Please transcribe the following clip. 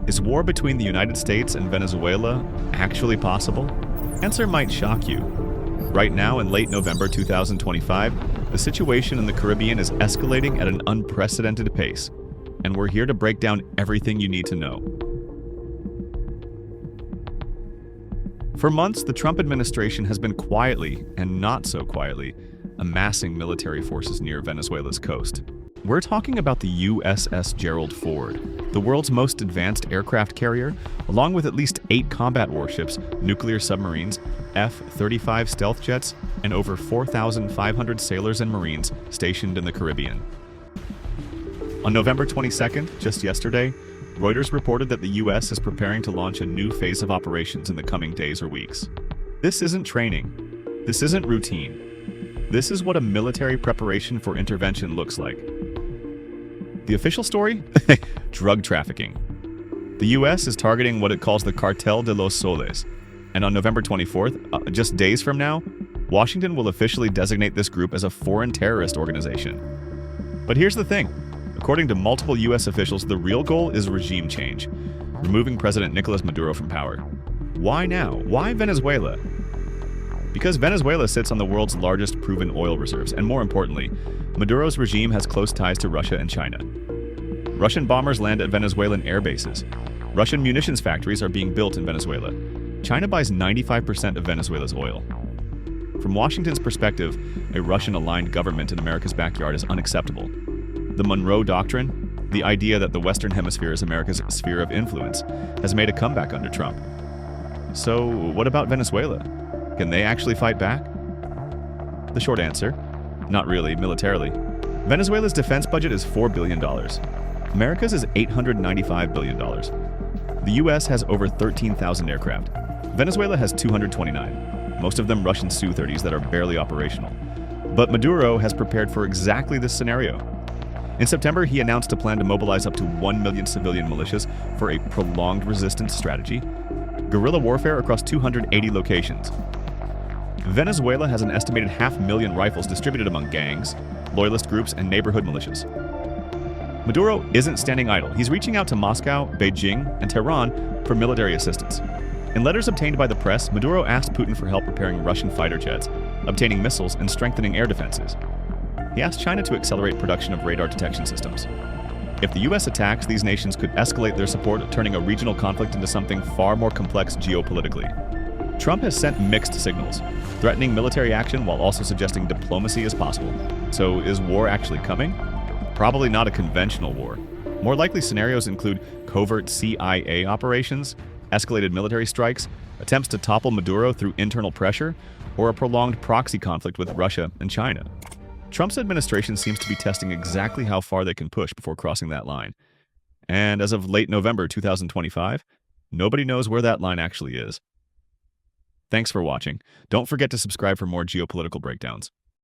Is war between the United States and Venezuela actually possible? Answer might shock you. Right now, in late November 2025, the situation in the Caribbean is escalating at an unprecedented pace, and we're here to break down everything you need to know. For months, the Trump administration has been quietly, and not so quietly, amassing military forces near Venezuela's coast. We're talking about the USS Gerald Ford, the world's most advanced aircraft carrier, along with at least 8 combat warships, nuclear submarines, F-35 stealth jets, and over 4,500 sailors and Marines stationed in the Caribbean. On November 22nd, just yesterday, Reuters reported that the U.S. is preparing to launch a new phase of operations in the coming days or weeks. This isn't training. This isn't routine. This is what a military preparation for intervention looks like. The official story? Drug trafficking. The U.S. is targeting what it calls the Cartel de los Soles, and on November 24th, just days from now, Washington will officially designate this group as a foreign terrorist organization. But here's the thing. According to multiple U.S. officials, the real goal is regime change, removing President Nicolas Maduro from power. Why now? Why Venezuela? Because Venezuela sits on the world's largest proven oil reserves, and more importantly, Maduro's regime has close ties to Russia and China. Russian bombers land at Venezuelan air bases. Russian munitions factories are being built in Venezuela. China buys 95% of Venezuela's oil. From Washington's perspective, a Russian-aligned government in America's backyard is unacceptable. The Monroe Doctrine, the idea that the Western Hemisphere is America's sphere of influence, has made a comeback under Trump. So, what about Venezuela? Can they actually fight back? The short answer, not really, militarily. Venezuela's defense budget is $4 billion. America's is $895 billion. The US has over 13,000 aircraft. Venezuela has 229, most of them Russian Su-30s that are barely operational. But Maduro has prepared for exactly this scenario. In September, he announced a plan to mobilize up to 1 million civilian militias for a prolonged resistance strategy, guerrilla warfare across 280 locations. Venezuela has an estimated 500,000 rifles distributed among gangs, loyalist groups, and neighborhood militias. Maduro isn't standing idle. He's reaching out to Moscow, Beijing, and Tehran for military assistance. In letters obtained by the press, Maduro asked Putin for help repairing Russian fighter jets, obtaining missiles, and strengthening air defenses. He asked China to accelerate production of radar detection systems. If the U.S. attacks, these nations could escalate their support, turning a regional conflict into something far more complex geopolitically. Trump has sent mixed signals, threatening military action while also suggesting diplomacy is possible. So is war actually coming? Probably not a conventional war. More likely scenarios include covert CIA operations, escalated military strikes, attempts to topple Maduro through internal pressure, or a prolonged proxy conflict with Russia and China. Trump's administration seems to be testing exactly how far they can push before crossing that line. And as of late November 2025, nobody knows where that line actually is. Thanks for watching. Don't forget to subscribe for more geopolitical breakdowns.